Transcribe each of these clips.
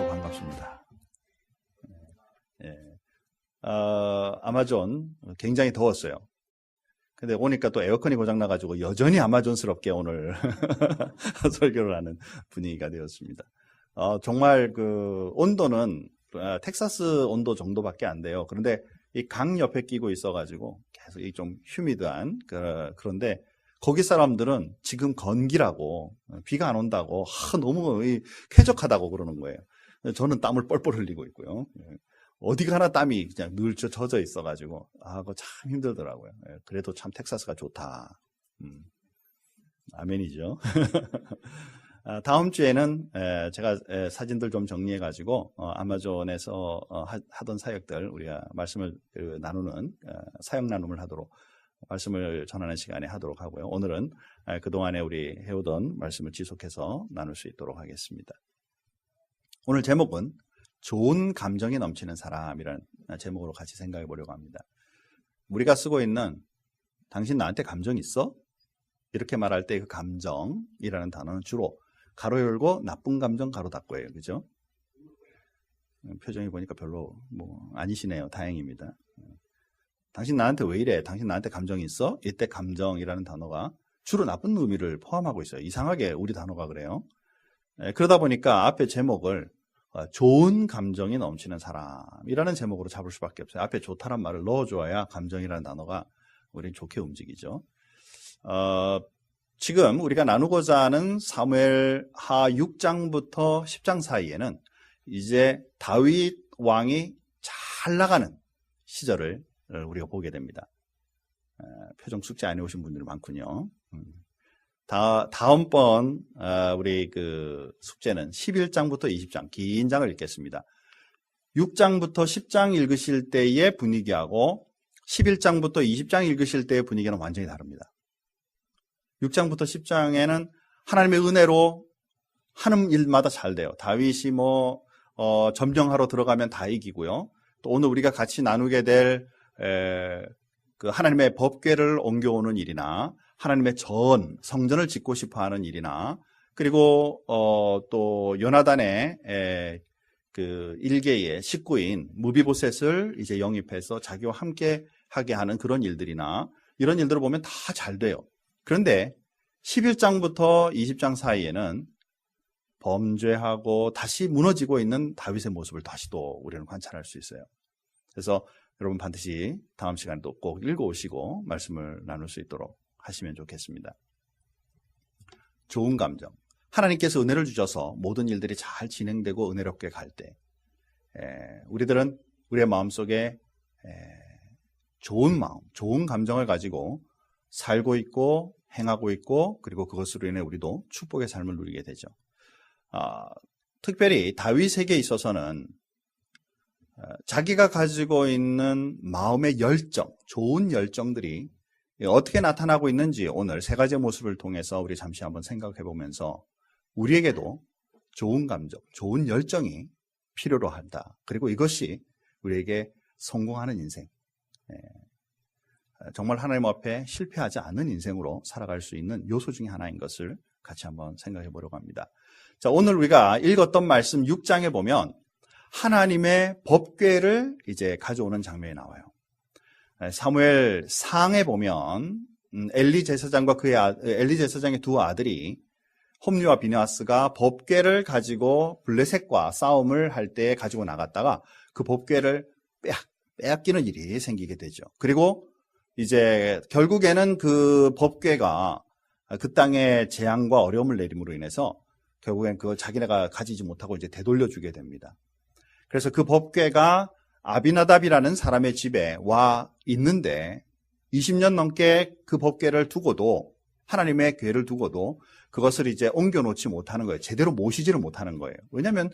반갑습니다. 아마존 굉장히 더웠어요. 근데 오니까 또 에어컨이 고장나가지고 여전히 아마존스럽게 오늘 설교를 하는 분위기가 되었습니다. 정말 그 온도는 텍사스 온도 정도밖에 안 돼요. 그런데 이 강 옆에 끼고 있어가지고 계속 이 좀 휴미드한 그런데 거기 사람들은 지금 건기라고 비가 안 온다고 너무 쾌적하다고 그러는 거예요. 저는 땀을 뻘뻘 흘리고 있고요. 어디 가나 땀이 그냥 늘 젖어 있어가지고 그거 참 힘들더라고요. 그래도 참 텍사스가 좋다. 아멘이죠. 다음 주에는 제가 사진들 좀 정리해가지고 아마존에서 하던 사역들 우리가 말씀을 나누는 사역 나눔을 하도록 말씀을 전하는 시간에 하도록 하고요. 오늘은 그동안에 우리 해오던 말씀을 지속해서 나눌 수 있도록 하겠습니다. 오늘 제목은 좋은 감정이 넘치는 사람이라는 제목으로 같이 생각해 보려고 합니다. 우리가 쓰고 있는 당신 나한테 감정 있어? 이렇게 말할 때 그 감정이라는 단어는 주로 가로 열고 나쁜 감정 가로 닫고예요. 그죠? 표정이 보니까 별로 아니시네요. 다행입니다. 당신 나한테 왜 이래? 당신 나한테 감정이 있어? 이때 감정이라는 단어가 주로 나쁜 의미를 포함하고 있어요. 이상하게 우리 단어가 그래요. 그러다 보니까 앞에 제목을 좋은 감정이 넘치는 사람이라는 제목으로 잡을 수밖에 없어요. 앞에 좋다란 말을 넣어줘야 감정이라는 단어가 우린 좋게 움직이죠. 지금 우리가 나누고자 하는 사무엘하 6장부터 10장 사이에는 이제 다윗 왕이 잘 나가는 시절을 우리가 보게 됩니다. 표정 숙제 안 해오신 분들이 많군요. 다음번 우리 그 숙제는 11장부터 20장 긴 장을 읽겠습니다. 6장부터 10장 읽으실 때의 분위기하고 11장부터 20장 읽으실 때의 분위기는 완전히 다릅니다. 6장부터 10장에는 하나님의 은혜로 하는 일마다 잘 돼요. 다윗이 점령하러 들어가면 다 이기고요. 또 오늘 우리가 같이 나누게 될 그 하나님의 법궤를 옮겨오는 일이나 하나님의 성전을 짓고 싶어하는 일이나 그리고 또 요나단의 그 일개의 식구인 무비보셋을 이제 영입해서 자기와 함께 하게 하는 그런 일들이나 이런 일들을 보면 다 잘 돼요. 그런데 11장부터 20장 사이에는 범죄하고 다시 무너지고 있는 다윗의 모습을 다시 또 우리는 관찰할 수 있어요. 그래서 여러분 반드시 다음 시간에도 꼭 읽어오시고 말씀을 나눌 수 있도록 하시면 좋겠습니다. 좋은 감정. 하나님께서 은혜를 주셔서 모든 일들이 잘 진행되고 은혜롭게 갈 때 우리들은 우리의 마음속에 좋은 마음, 좋은 감정을 가지고 살고 있고 행하고 있고 그리고 그것으로 인해 우리도 축복의 삶을 누리게 되죠. 특별히 다윗에게 있어서는 자기가 가지고 있는 마음의 열정, 좋은 열정들이 어떻게 나타나고 있는지 오늘 세 가지의 모습을 통해서 우리 잠시 한번 생각해 보면서 우리에게도 좋은 감정, 좋은 열정이 필요로 한다. 그리고 이것이 우리에게 성공하는 인생, 정말 하나님 앞에 실패하지 않는 인생으로 살아갈 수 있는 요소 중에 하나인 것을 같이 한번 생각해 보려고 합니다. 자, 오늘 우리가 읽었던 말씀 6장에 보면 하나님의 법궤를 이제 가져오는 장면이 나와요. 사무엘 상에 보면 엘리 제사장과 엘리 제사장의 두 아들이 홈리와 비느하스가 법궤를 가지고 블레셋과 싸움을 할 때 가지고 나갔다가 그 법궤를 빼앗기는 일이 생기게 되죠. 그리고 이제 결국에는 그 법궤가 그 땅에 재앙과 어려움을 내림으로 인해서 결국엔 그걸 자기네가 가지지 못하고 이제 되돌려주게 됩니다. 그래서 그 법궤가 아비나답이라는 사람의 집에 와 있는데 20년 넘게 그 법궤를 두고도 하나님의 궤를 두고도 그것을 이제 옮겨놓지 못하는 거예요. 제대로 모시지를 못하는 거예요. 왜냐하면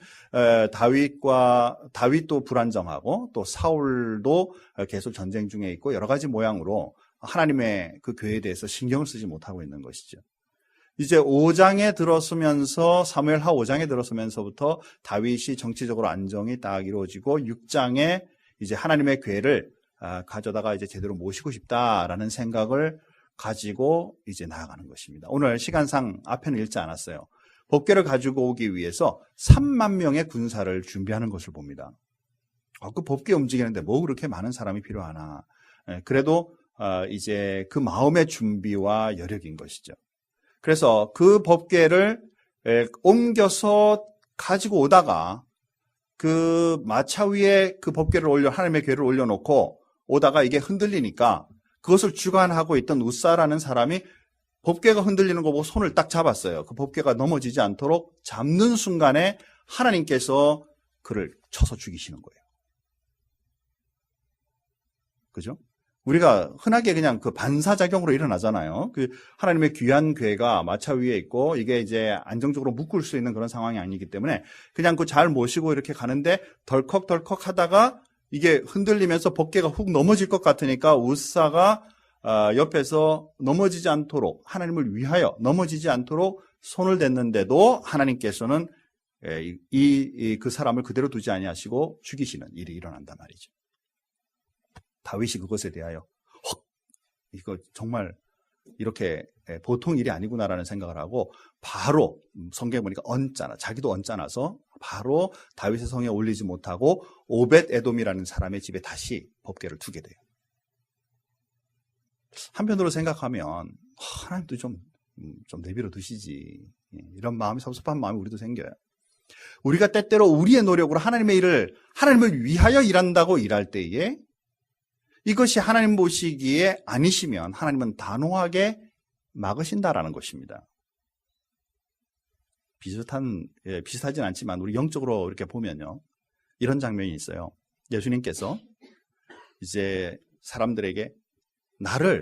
다윗도 불안정하고 또 사울도 계속 전쟁 중에 있고 여러 가지 모양으로 하나님의 그 궤에 대해서 신경을 쓰지 못하고 있는 것이죠. 이제 5장에 들어서면서 사무엘하 5장에 들어서면서부터 다윗이 정치적으로 안정이 딱 이루어지고 6장에 이제 하나님의 궤를 가져다가 이제 제대로 모시고 싶다라는 생각을 가지고 이제 나아가는 것입니다. 오늘 시간상 앞에는 읽지 않았어요. 법궤를 가지고 오기 위해서 3만 명의 군사를 준비하는 것을 봅니다. 그 법궤 움직이는데 뭐 그렇게 많은 사람이 필요하나. 그래도 이제 그 마음의 준비와 여력인 것이죠. 그래서 그 법궤를 옮겨서 가지고 오다가 그 마차 위에 그 법궤를 하나님의 궤를 올려놓고 오다가 이게 흔들리니까 그것을 주관하고 있던 우사라는 사람이 법궤가 흔들리는 거 보고 손을 딱 잡았어요. 그 법궤가 넘어지지 않도록 잡는 순간에 하나님께서 그를 쳐서 죽이시는 거예요. 그죠? 우리가 흔하게 그냥 그 반사작용으로 일어나잖아요. 그 하나님의 귀한 궤가 마차 위에 있고 이게 이제 안정적으로 묶을 수 있는 그런 상황이 아니기 때문에 그냥 그 잘 모시고 이렇게 가는데 덜컥덜컥 하다가 이게 흔들리면서 법궤가 훅 넘어질 것 같으니까 우사가 옆에서 넘어지지 않도록 하나님을 위하여 넘어지지 않도록 손을 댔는데도 하나님께서는 그 사람을 그대로 두지 아니하시고 죽이시는 일이 일어난단 말이죠. 다윗이 그것에 대하여 이거 정말 이렇게 보통 일이 아니구나라는 생각을 하고 바로 성경에 보니까 자기도 언짢아서 바로 다윗의 성에 올리지 못하고 오벳 에돔이라는 사람의 집에 다시 법궤를 두게 돼요. 한편으로 생각하면 하나님도 좀 내버려 두시지, 이런 마음이 섭섭한 마음이 우리도 생겨요. 우리가 때때로 우리의 노력으로 하나님의 일을 하나님을 위하여 일한다고 일할 때에 이것이 하나님 보시기에 아니시면 하나님은 단호하게 막으신다라는 것입니다. 비슷하진 않지만 우리 영적으로 이렇게 보면요, 이런 장면이 있어요. 예수님께서 이제 사람들에게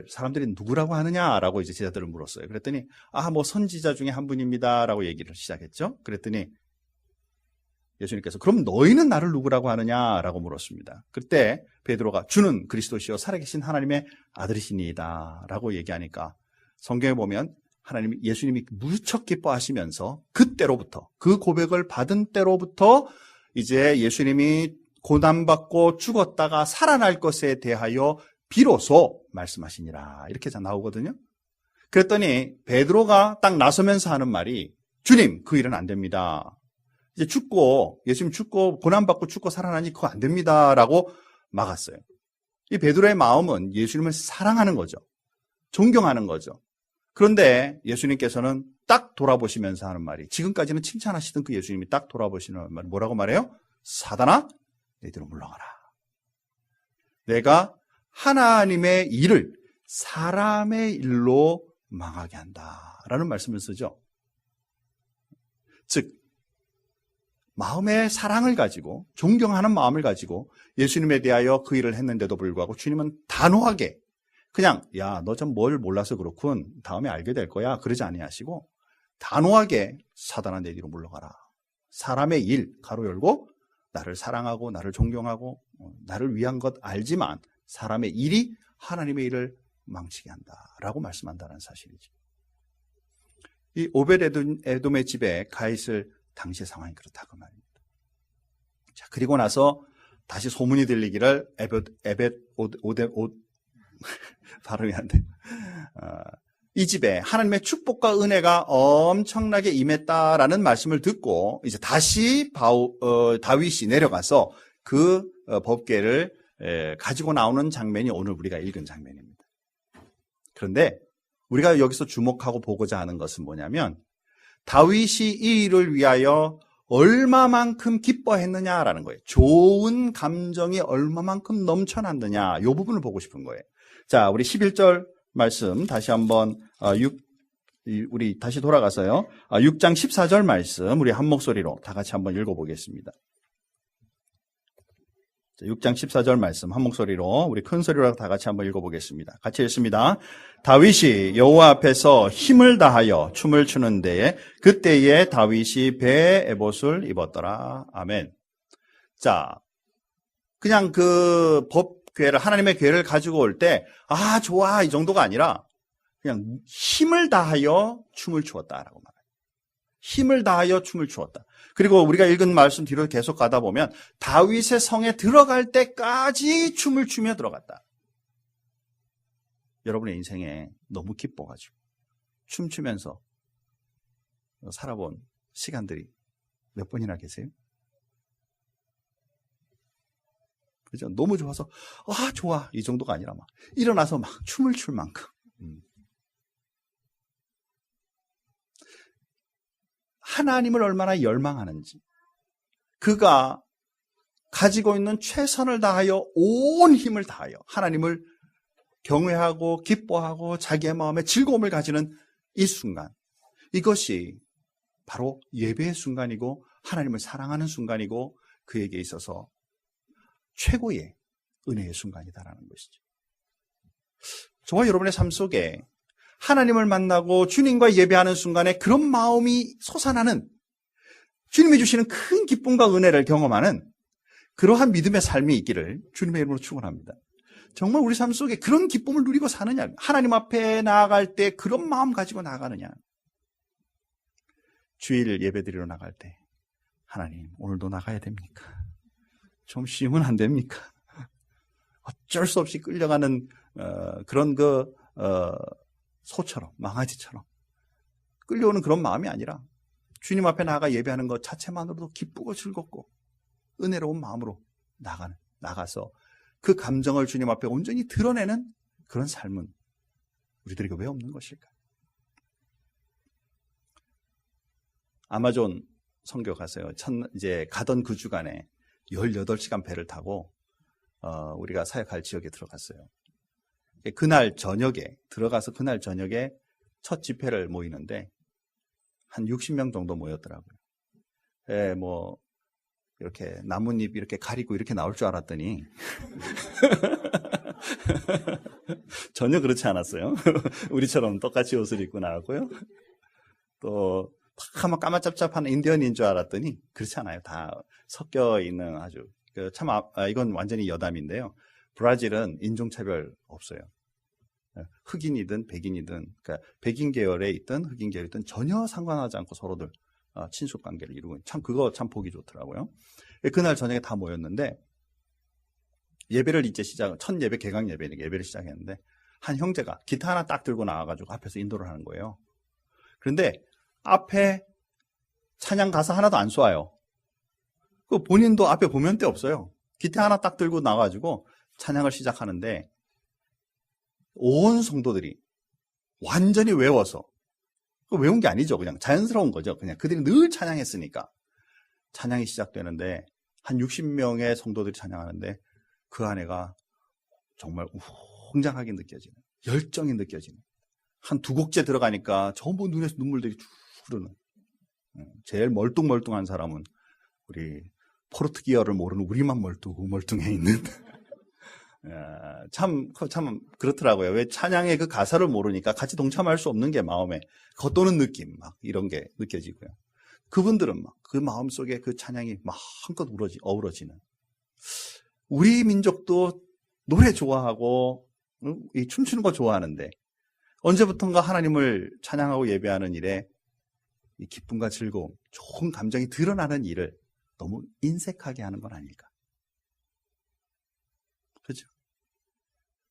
사람들이 누구라고 하느냐라고 이제 제자들을 물었어요. 그랬더니 뭐 선지자 중에 한 분입니다라고 얘기를 시작했죠. 그랬더니 예수님께서 그럼 너희는 나를 누구라고 하느냐라고 물었습니다. 그때 베드로가 주는 그리스도시요 살아계신 하나님의 아들이시니이다 라고 얘기하니까 성경에 보면 예수님이 무척 기뻐하시면서 그때로부터, 그 고백을 받은 때로부터 이제 예수님이 고난받고 죽었다가 살아날 것에 대하여 비로소 말씀하시니라 이렇게 나오거든요. 그랬더니 베드로가 딱 나서면서 하는 말이 주님 그 일은 안 됩니다. 이제 예수님 죽고 고난받고 죽고 살아나니 그거 안 됩니다라고 막았어요. 이 베드로의 마음은 예수님을 사랑하는 거죠. 존경하는 거죠. 그런데 예수님께서는 딱 돌아보시면서 하는 말이, 지금까지는 칭찬하시던 그 예수님이 딱 돌아보시는 말, 뭐라고 말해요? 사단아, 내 뒤로 물러가라. 내가 하나님의 일을 사람의 일로 망하게 한다라는 말씀을 쓰죠. 즉 마음의 사랑을 가지고 존경하는 마음을 가지고 예수님에 대하여 그 일을 했는데도 불구하고 주님은 단호하게 그냥 너 좀 뭘 몰라서 그렇군, 다음에 알게 될 거야, 그러지 아니하시고 단호하게 사단아 내 뒤로 물러가라. 사람의 일 가로 열고 나를 사랑하고 나를 존경하고 나를 위한 것 알지만 사람의 일이 하나님의 일을 망치게 한다라고 말씀한다는 사실이죠. 이 오벳 에돔의 집에 가 있을 당시의 상황이 그렇다고 말입니다. 자, 그리고 나서 다시 소문이 들리기를 발음이 안 돼. 이 집에 하나님의 축복과 은혜가 엄청나게 임했다라는 말씀을 듣고 이제 다시 다윗이 내려가서 그 법궤를 가지고 나오는 장면이 오늘 우리가 읽은 장면입니다. 그런데 우리가 여기서 주목하고 보고자 하는 것은 뭐냐면 다윗이 이 일을 위하여 얼마만큼 기뻐했느냐라는 거예요. 좋은 감정이 얼마만큼 넘쳐났느냐, 이 부분을 보고 싶은 거예요. 자, 우리 11절 말씀 다시 한번 우리 다시 돌아가서요. 6장 14절 말씀 우리 한 목소리로 다 같이 한번 읽어보겠습니다. 6장 14절 말씀 한 목소리로 우리 큰 소리로 다 같이 한번 읽어보겠습니다. 같이 읽습니다. 다윗이 여호와 앞에서 힘을 다하여 춤을 추는 데에 그때에 다윗이 배에 에봇을 입었더라. 아멘. 자, 그냥 그 법궤를, 하나님의 궤를 가지고 올 때 좋아 이 정도가 아니라 그냥 힘을 다하여 춤을 추었다라고 말해요. 힘을 다하여 춤을 추었다. 그리고 우리가 읽은 말씀 뒤로 계속 가다 보면 다윗의 성에 들어갈 때까지 춤을 추며 들어갔다. 여러분의 인생에 너무 기뻐가지고 춤추면서 살아본 시간들이 몇 번이나 계세요? 그죠? 너무 좋아서 좋아 이 정도가 아니라 막 일어나서 막 춤을 출 만큼 하나님을 얼마나 열망하는지, 그가 가지고 있는 최선을 다하여 온 힘을 다하여 하나님을 경외하고 기뻐하고 자기의 마음에 즐거움을 가지는 이 순간, 이것이 바로 예배의 순간이고 하나님을 사랑하는 순간이고 그에게 있어서 최고의 은혜의 순간이다라는 것이죠. 저와 여러분의 삶 속에 하나님을 만나고 주님과 예배하는 순간에 그런 마음이 솟아나는, 주님이 주시는 큰 기쁨과 은혜를 경험하는 그러한 믿음의 삶이 있기를 주님의 이름으로 축원합니다. 정말 우리 삶 속에 그런 기쁨을 누리고 사느냐, 하나님 앞에 나아갈 때 그런 마음 가지고 나아가느냐. 주일 예배드리러 나갈 때 하나님 오늘도 나가야 됩니까? 좀 쉬면 안 됩니까? 어쩔 수 없이 끌려가는 그런 소처럼, 망아지처럼 끌려오는 그런 마음이 아니라 주님 앞에 나가 예배하는 것 자체만으로도 기쁘고 즐겁고 은혜로운 마음으로 나가서 그 감정을 주님 앞에 온전히 드러내는 그런 삶은 우리들에게 왜 없는 것일까? 아마존 선교 가세요. 이제 가던 그 주간에 18시간 배를 타고 우리가 사역할 지역에 들어갔어요. 그날 저녁에 첫 집회를 모이는데 한 60명 정도 모였더라고요. 이렇게 나뭇잎 이렇게 가리고 이렇게 나올 줄 알았더니 전혀 그렇지 않았어요. 우리처럼 똑같이 옷을 입고 나왔고요. 또 막 까마짭짭한 인디언인 줄 알았더니 그렇지 않아요. 다 섞여 있는 아주 이건 완전히 여담인데요. 브라질은 인종차별 없어요. 흑인이든 백인이든, 그러니까 백인 계열에 있든 흑인 계열에 있든 전혀 상관하지 않고 서로들 친숙 관계를 이루고, 그거 참 보기 좋더라고요. 그날 저녁에 다 모였는데 예배를 이제 첫 예배 개강 예배를 시작했는데 한 형제가 기타 하나 딱 들고 나와가지고 앞에서 인도를 하는 거예요. 그런데 앞에 찬양 가사 하나도 안 쏘아요. 그 본인도 앞에 보면대 없어요. 기타 하나 딱 들고 나와가지고 찬양을 시작하는데 온 성도들이 완전히 외워서, 외운 게 아니죠. 그냥 자연스러운 거죠. 그냥 그들이 늘 찬양했으니까. 찬양이 시작되는데 한 60명의 성도들이 찬양하는데 그 안에가 정말 웅장하게 느껴지는, 열정이 느껴지는, 한 두 곡째 들어가니까 전부 눈에서 눈물들이 쭉 흐르는, 제일 멀뚱멀뚱한 사람은 우리 포르투기어를 모르는 우리만 멀뚱해 있는 참 그렇더라고요. 왜 찬양의 그 가사를 모르니까 같이 동참할 수 없는 게 마음에 겉도는 느낌, 막 이런 게 느껴지고요. 그분들은 막 그 마음속에 그 찬양이 마음껏 어우러지는, 우리 민족도 노래 좋아하고 이 춤추는 거 좋아하는데 언제부턴가 하나님을 찬양하고 예배하는 일에 이 기쁨과 즐거움, 좋은 감정이 드러나는 일을 너무 인색하게 하는 건 아닐까? 그렇죠?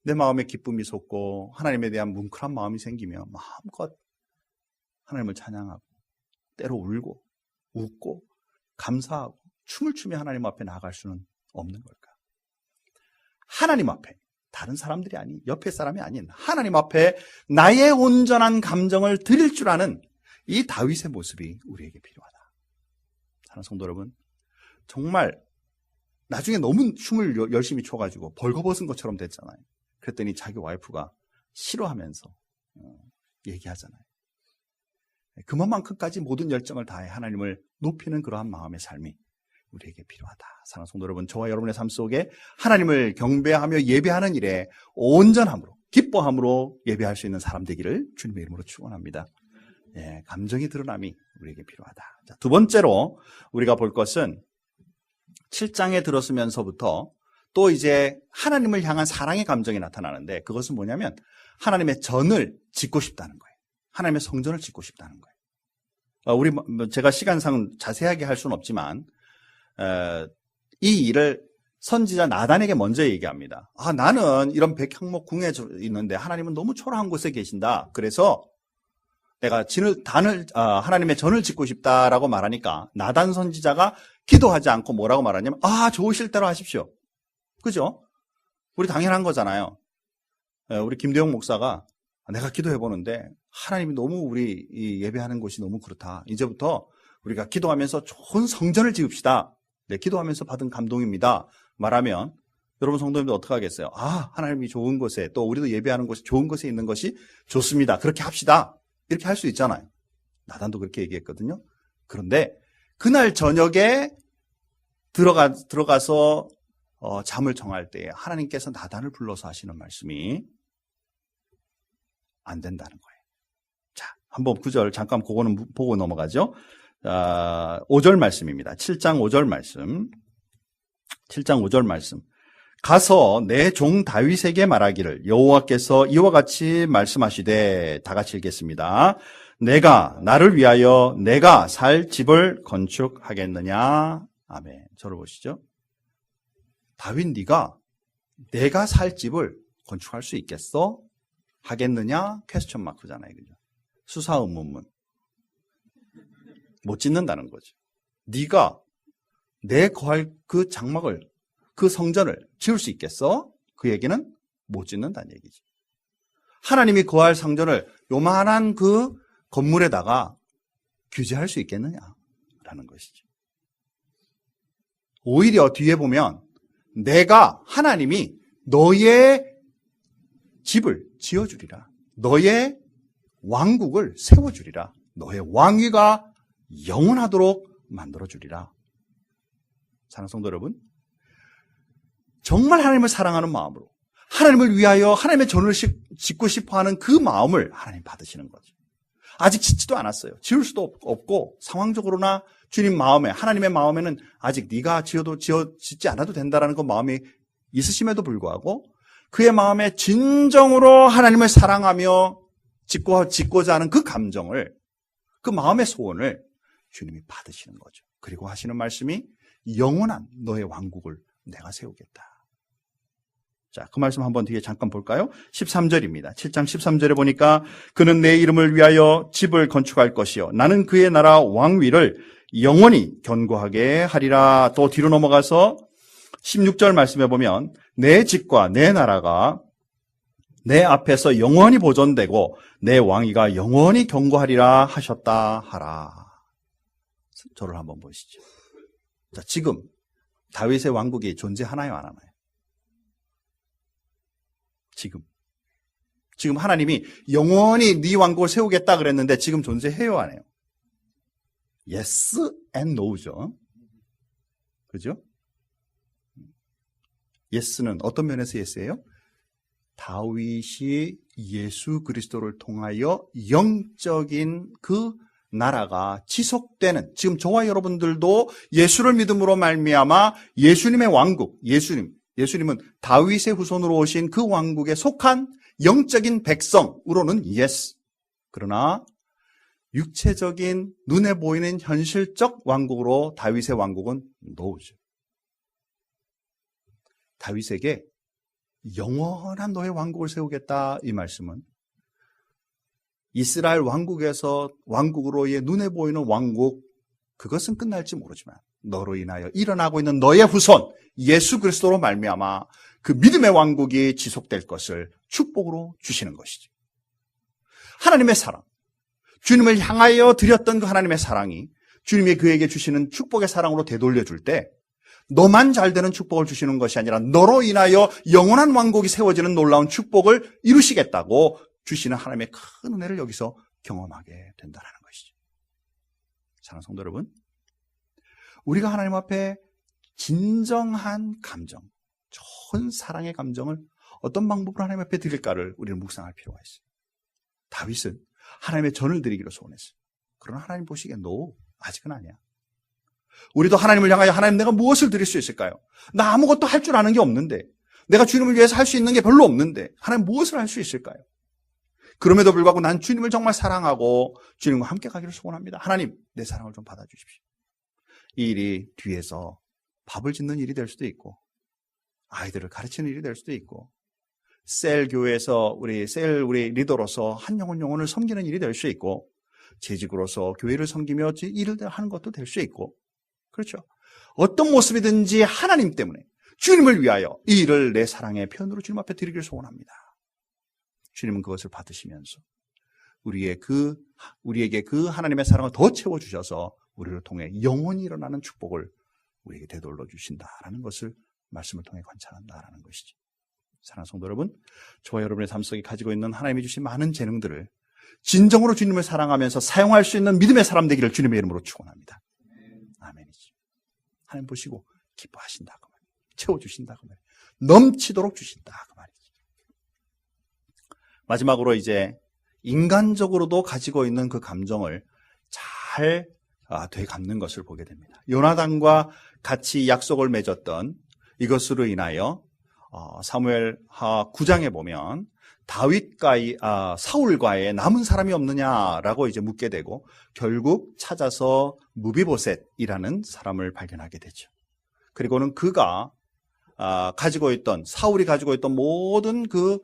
내 마음에 기쁨이 솟고 하나님에 대한 뭉클한 마음이 생기면 마음껏 하나님을 찬양하고 때로 울고 웃고 감사하고 춤을 추며 하나님 앞에 나아갈 수는 없는 걸까? 하나님 앞에, 다른 사람들이 아닌, 옆에 사람이 아닌 하나님 앞에 나의 온전한 감정을 드릴 줄 아는 이 다윗의 모습이 우리에게 필요하다. 사랑하는 성도 여러분, 정말 나중에 너무 춤을 열심히 춰가지고 벌거벗은 것처럼 됐잖아요. 그랬더니 자기 와이프가 싫어하면서 얘기하잖아요. 그만큼까지 모든 열정을 다해 하나님을 높이는 그러한 마음의 삶이 우리에게 필요하다. 사랑하는 성도 여러분, 저와 여러분의 삶 속에 하나님을 경배하며 예배하는 일에 온전함으로, 기뻐함으로 예배할 수 있는 사람 되기를 주님의 이름으로 축원합니다. 감정이 드러남이 우리에게 필요하다. 자, 두 번째로 우리가 볼 것은 7장에 들었으면서부터 또 이제 하나님을 향한 사랑의 감정이 나타나는데, 그것은 뭐냐면 하나님의 전을 짓고 싶다는 거예요. 하나님의 성전을 짓고 싶다는 거예요. 제가 시간상 자세하게 할 수는 없지만 이 일을 선지자 나단에게 먼저 얘기합니다. 나는 이런 백향목 궁에 있는데 하나님은 너무 초라한 곳에 계신다. 그래서 내가 하나님의 전을 짓고 싶다라고 말하니까 나단 선지자가 기도하지 않고 뭐라고 말하냐면 좋으실 대로 하십시오. 그죠? 우리 당연한 거잖아요. 우리 김대용 목사가 내가 기도해보는데 하나님이 너무 우리 예배하는 곳이 너무 그렇다. 이제부터 우리가 기도하면서 좋은 성전을 지읍시다. 네, 기도하면서 받은 감동입니다. 말하면 여러분 성도님들 어떻게 하겠어요? 하나님이 좋은 곳에 또 우리도 예배하는 곳이 좋은 곳에 있는 것이 좋습니다. 그렇게 합시다. 이렇게 할 수 있잖아요. 나단도 그렇게 얘기했거든요. 그런데 그날 저녁에 들어가서 잠을 청할 때 하나님께서 나단을 불러서 하시는 말씀이 안 된다는 거예요. 자, 한번 9절 잠깐 그거는 보고 넘어가죠. 5절 말씀입니다. 7장 5절 말씀. 7장 5절 말씀. 가서 내 종 다윗에게 말하기를 여호와께서 이와 같이 말씀하시되, 다 같이 읽겠습니다. 나를 위하여 내가 살 집을 건축하겠느냐. 아멘. 저를 보시죠. 다윗 내가 살 집을 건축할 수 있겠어? 하겠느냐? 퀘스천 마크잖아요. 그죠? 수사 의문문. 못 짓는다는 거죠. 네가 내 거할 그 장막을, 그 성전을 지을 수 있겠어? 그 얘기는 못 짓는다는 얘기죠. 하나님이 거할 성전을 요만한 그 건물에다가 규제할 수 있겠느냐라는 것이죠. 오히려 뒤에 보면 하나님이 너의 집을 지어주리라. 너의 왕국을 세워주리라. 너의 왕위가 영원하도록 만들어주리라. 사랑하는 성도 여러분, 정말 하나님을 사랑하는 마음으로 하나님을 위하여 하나님의 전을 짓고 싶어하는 그 마음을 하나님 받으시는 거죠. 아직 짓지도 않았어요. 지을 수도 없고 상황적으로나 주님 마음에, 하나님의 마음에는 아직 네가 짓지 않아도 된다라는 그 마음이 있으심에도 불구하고 그의 마음에 진정으로 하나님을 사랑하며 짓고자 하는 그 감정을, 그 마음의 소원을 주님이 받으시는 거죠. 그리고 하시는 말씀이 영원한 너의 왕국을 내가 세우겠다. 자, 그 말씀 한번 뒤에 잠깐 볼까요? 13절입니다. 7장 13절에 보니까 그는 내 이름을 위하여 집을 건축할 것이요 나는 그의 나라 왕위를 영원히 견고하게 하리라. 또 뒤로 넘어가서 16절 말씀에 보면 내 집과 내 나라가 내 앞에서 영원히 보존되고 내 왕위가 영원히 견고하리라 하셨다 하라. 저를 한번 보시죠. 자, 지금 다윗의 왕국이 존재하나요, 안 하나요? 지금 하나님이 영원히 네 왕국을 세우겠다 그랬는데 지금 존재해요, 안 해요? Yes and no죠. 그죠? Yes는 어떤 면에서 Yes예요? 다윗이 예수 그리스도를 통하여 영적인 그 나라가 지속되는, 지금 저와 여러분들도 예수를 믿음으로 말미암아 예수님의 왕국, 예수님은 다윗의 후손으로 오신 그 왕국에 속한 영적인 백성으로는 yes. 그러나 육체적인 눈에 보이는 현실적 왕국으로 다윗의 왕국은 no죠. 다윗에게 영원한 너의 왕국을 세우겠다, 이 말씀은 이스라엘 왕국으로의 눈에 보이는 왕국, 그것은 끝날지 모르지만 너로 인하여 일어나고 있는 너의 후손 예수 그리스도로 말미암아 그 믿음의 왕국이 지속될 것을 축복으로 주시는 것이죠. 하나님의 사랑, 주님을 향하여 드렸던 그 하나님의 사랑이 주님이 그에게 주시는 축복의 사랑으로 되돌려줄 때 너만 잘 되는 축복을 주시는 것이 아니라 너로 인하여 영원한 왕국이 세워지는 놀라운 축복을 이루시겠다고 주시는 하나님의 큰 은혜를 여기서 경험하게 된다는 것이죠. 사랑하는 성도 여러분, 우리가 하나님 앞에 진정한 감정, 좋은 사랑의 감정을 어떤 방법으로 하나님 앞에 드릴까를 우리는 묵상할 필요가 있어요. 다윗은 하나님의 전을 드리기로 소원했어요. 그러나 하나님 보시기엔 아직은 아니야. 우리도 하나님을 향하여 하나님 내가 무엇을 드릴 수 있을까요? 나 아무것도 할 줄 아는 게 없는데, 내가 주님을 위해서 할 수 있는 게 별로 없는데 하나님 무엇을 할 수 있을까요? 그럼에도 불구하고 난 주님을 정말 사랑하고 주님과 함께 가기를 소원합니다. 하나님, 내 사랑을 좀 받아주십시오. 이 일이 뒤에서 밥을 짓는 일이 될 수도 있고, 아이들을 가르치는 일이 될 수도 있고, 셀 교회에서 우리 리더로서 한 영혼을 섬기는 일이 될 수 있고, 재직으로서 교회를 섬기며 일을 하는 것도 될 수 있고, 그렇죠. 어떤 모습이든지 하나님 때문에 주님을 위하여 이 일을 내 사랑의 표현으로 주님 앞에 드리기를 소원합니다. 주님은 그것을 받으시면서 우리에게 그 하나님의 사랑을 더 채워주셔서 우리를 통해 영원히 일어나는 축복을 우리에게 되돌려 주신다라는 것을 말씀을 통해 관찰한다라는 것이죠. 사랑하는 성도 여러분, 저와 여러분의 삶 속에 가지고 있는 하나님이 주신 많은 재능들을 진정으로 주님을 사랑하면서 사용할 수 있는 믿음의 사람 되기를 주님의 이름으로 축원합니다. 아멘이지. 하나님 보시고 기뻐하신다 그 말이에요. 채워주신다 그 말이에요. 넘치도록 주신다 그 말이에요. 마지막으로 이제 인간적으로도 가지고 있는 그 감정을 잘 되갚는 것을 보게 됩니다. 요나단과 같이 약속을 맺었던 이것으로 인하여 사무엘하 9장에 보면 사울과의 남은 사람이 없느냐라고 이제 묻게 되고 결국 찾아서 무비보셋이라는 사람을 발견하게 되죠. 그리고는 그가 사울이 가지고 있던 모든 그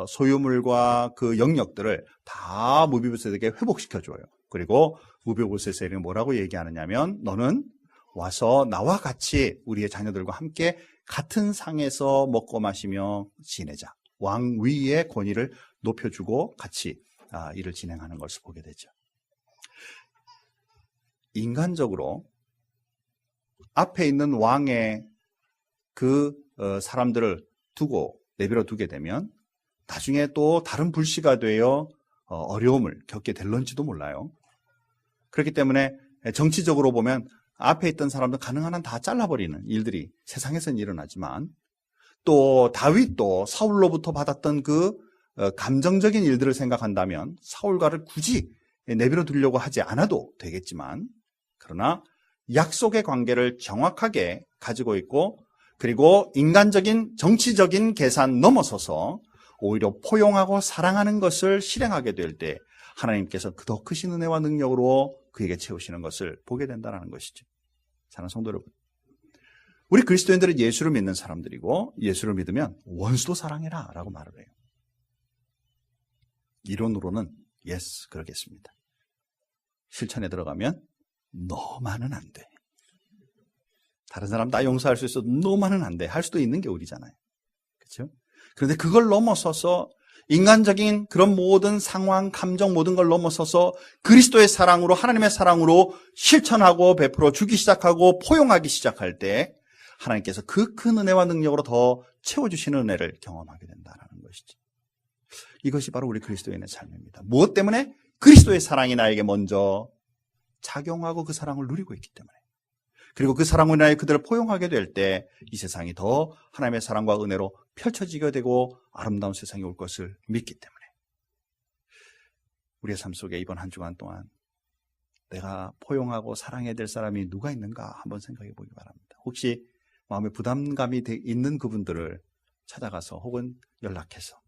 소유물과 그 영역들을 다 무비보셋에게 회복시켜줘요. 그리고 무비보셋에게 뭐라고 얘기하느냐면 너는 와서 나와 같이 우리의 자녀들과 함께 같은 상에서 먹고 마시며 지내자. 왕위의 권위를 높여주고 같이 일을 진행하는 것을 보게 되죠. 인간적으로 앞에 있는 왕의 그 사람들을 내버려 두게 되면 나중에 또 다른 불씨가 되어 어려움을 겪게 될런지도 몰라요. 그렇기 때문에 정치적으로 보면 앞에 있던 사람들 가능한 한 다 잘라버리는 일들이 세상에서는 일어나지만 또 다윗도 사울로부터 받았던 그 감정적인 일들을 생각한다면 사울과를 굳이 내버려 두려고 하지 않아도 되겠지만 그러나 약속의 관계를 정확하게 가지고 있고 그리고 인간적인 정치적인 계산 넘어서서 오히려 포용하고 사랑하는 것을 실행하게 될 때 하나님께서 더 크신 은혜와 능력으로 그에게 채우시는 것을 보게 된다는 것이죠. 사랑하는 성도 여러분, 우리 그리스도인들은 예수를 믿는 사람들이고 예수를 믿으면 원수도 사랑해라 라고 말을 해요. 이론으로는 yes, 그러겠습니다. 실천에 들어가면 너만은 안 돼. 다른 사람 다 용서할 수 있어도 너만은 안 돼. 할 수도 있는 게 우리잖아요. 그렇죠? 그런데 그걸 넘어서서 인간적인 그런 모든 상황, 감정 모든 걸 넘어서서 그리스도의 사랑으로 하나님의 사랑으로 실천하고 베풀어 주기 시작하고 포용하기 시작할 때 하나님께서 그 큰 은혜와 능력으로 더 채워주시는 은혜를 경험하게 된다는 것이죠. 이것이 바로 우리 그리스도인의 삶입니다. 무엇 때문에? 그리스도의 사랑이 나에게 먼저 작용하고 그 사랑을 누리고 있기 때문에 그리고 그 사랑으로 인하여 그들을 포용하게 될 때 이 세상이 더 하나님의 사랑과 은혜로 펼쳐지게 되고 아름다운 세상이 올 것을 믿기 때문에 우리의 삶 속에 이번 한 주간 동안 내가 포용하고 사랑해야 될 사람이 누가 있는가 한번 생각해 보기 바랍니다. 혹시 마음에 부담감이 있는 그분들을 찾아가서 혹은 연락해서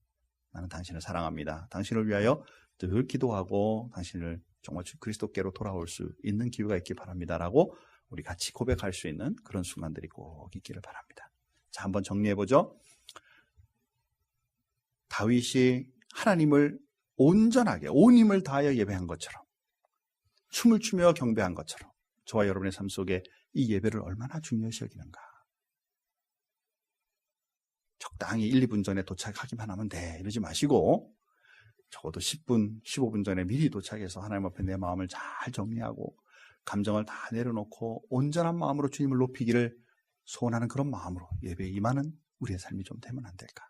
나는 당신을 사랑합니다. 당신을 위하여 늘 기도하고 당신을 정말 그리스도께로 돌아올 수 있는 기회가 있길 바랍니다라고 우리 같이 고백할 수 있는 그런 순간들이 꼭 있기를 바랍니다. 자, 한번 정리해보죠. 다윗이 하나님을 온전하게 온 힘을 다하여 예배한 것처럼 춤을 추며 경배한 것처럼 저와 여러분의 삶 속에 이 예배를 얼마나 중요시 여기는가. 적당히 1, 2분 전에 도착하기만 하면 돼 이러지 마시고 적어도 10분, 15분 전에 미리 도착해서 하나님 앞에 내 마음을 잘 정리하고 감정을 다 내려놓고 온전한 마음으로 주님을 높이기를 소원하는 그런 마음으로 예배에 임하는 우리의 삶이 좀 되면 안 될까.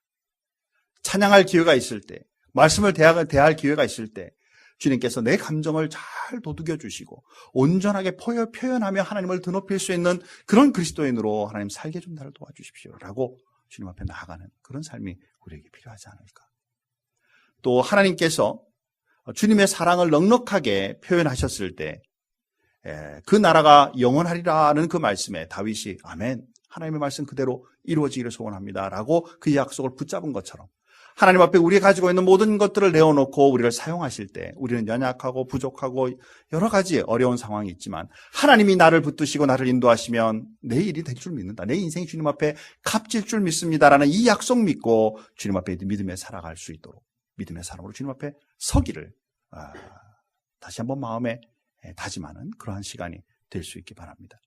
찬양할 기회가 있을 때, 말씀을 대할 기회가 있을 때 주님께서 내 감정을 잘 도둑여 주시고 온전하게 표현하며 하나님을 드높일 수 있는 그런 그리스도인으로 하나님 살게 좀 나를 도와주십시오라고 주님 앞에 나아가는 그런 삶이 우리에게 필요하지 않을까. 또 하나님께서 주님의 사랑을 넉넉하게 표현하셨을 때 그 나라가 영원하리라는 그 말씀에 다윗이 아멘, 하나님의 말씀 그대로 이루어지기를 소원합니다라고 그 약속을 붙잡은 것처럼 하나님 앞에 우리가 가지고 있는 모든 것들을 내어놓고 우리를 사용하실 때 우리는 연약하고 부족하고 여러 가지 어려운 상황이 있지만 하나님이 나를 붙드시고 나를 인도하시면 내 일이 될 줄 믿는다. 내 인생이 주님 앞에 값질 줄 믿습니다라는 이 약속 믿고 주님 앞에 믿음에 살아갈 수 있도록 믿음의 사람으로 주님 앞에 서기를 다시 한번 마음에 다짐하는 그러한 시간이 될 수 있기 바랍니다.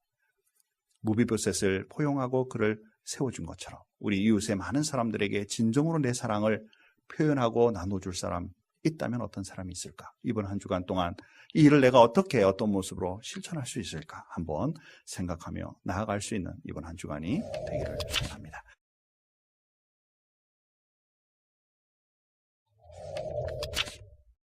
무비보셋을 포용하고 그를 세워준 것처럼 우리 이웃의 많은 사람들에게 진정으로 내 사랑을 표현하고 나눠줄 사람 있다면 어떤 사람이 있을까? 이번 한 주간 동안 이 일을 내가 어떻게 어떤 모습으로 실천할 수 있을까? 한번 생각하며 나아갈 수 있는 이번 한 주간이 되기를 바랍니다.